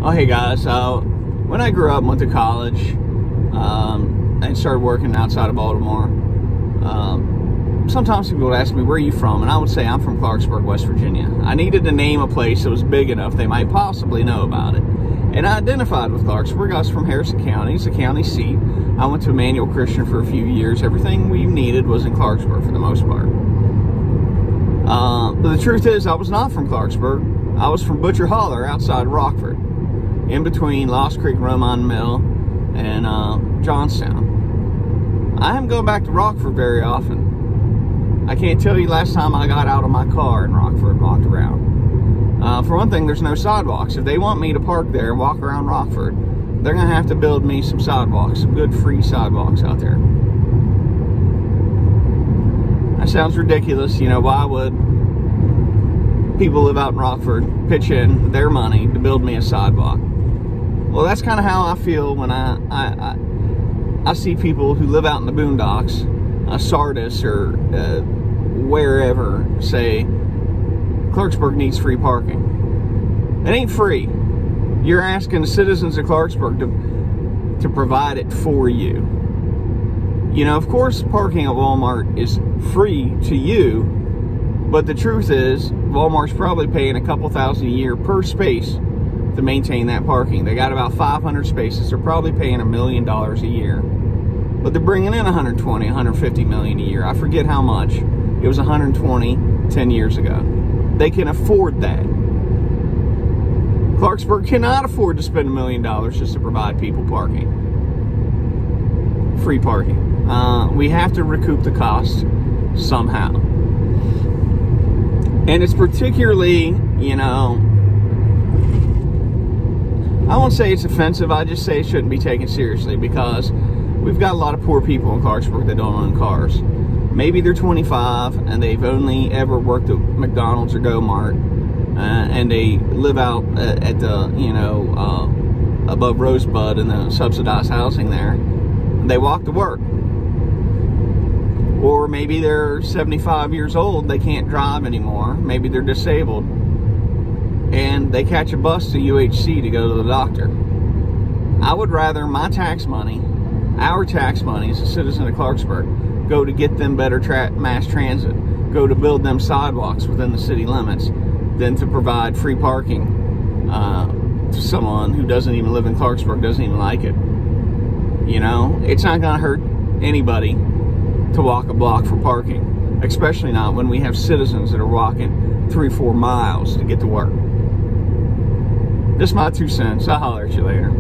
Oh, hey guys. When I grew up and went to college and started working outside of Baltimore, sometimes people would ask me, where are you from? And I would say, I'm from Clarksburg, West Virginia. I needed to name a place that was big enough they might possibly know about it. And I identified with Clarksburg. I was from Harrison County. It's the county seat. I went to Emmanuel Christian for a few years. Everything we needed was in Clarksburg for the most part. But the truth is, I was not from Clarksburg. I was from Butcher Holler outside Rockford, in between Lost Creek, Romine Mill, and Johnstown. I haven't gone back to Rockford very often. I can't tell you last time I got out of my car in Rockford and walked around. For one thing, there's no sidewalks. If they want me to park there and walk around Rockford, they're going to have to build me some sidewalks, some good free sidewalks out there. That sounds ridiculous. You know, why would people live out in Rockford pitch in their money to build me a sidewalk? Well, that's kind of how I feel when I see people who live out in the boondocks, Sardis or wherever, say Clarksburg needs free parking. It ain't free. You're asking the citizens of Clarksburg to provide it for you. You know, of course, parking at Walmart is free to you, but the truth is, Walmart's probably paying a couple thousand a year per space to maintain that parking. They got about 500 spaces. They're probably paying $1 million a year. But they're bringing in 120, 150 million a year. I forget how much. It was 120 10 years ago. They can afford that. Clarksburg cannot afford to spend $1 million just to provide people parking. Free parking. We have to recoup the cost somehow. And it's particularly, you know, I won't say it's offensive, I just say it shouldn't be taken seriously, because we've got a lot of poor people in Clarksburg that don't own cars. Maybe they're 25 and they've only ever worked at McDonald's or Go-Mart, and they live out at the, you know, above Rosebud in the subsidized housing there. They walk to work. Or maybe they're 75 years old, they can't drive anymore. Maybe they're disabled, and they catch a bus to UHC to go to the doctor. I would rather my tax money, our tax money as a citizen of Clarksburg, go to get them better mass transit, go to build them sidewalks within the city limits, than to provide free parking to someone who doesn't even live in Clarksburg, doesn't even like it. You know, it's not going to hurt anybody to walk a block for parking, especially not when we have citizens that are walking 3 or 4 miles to get to work. Just my 2 cents. I'll holler at you later.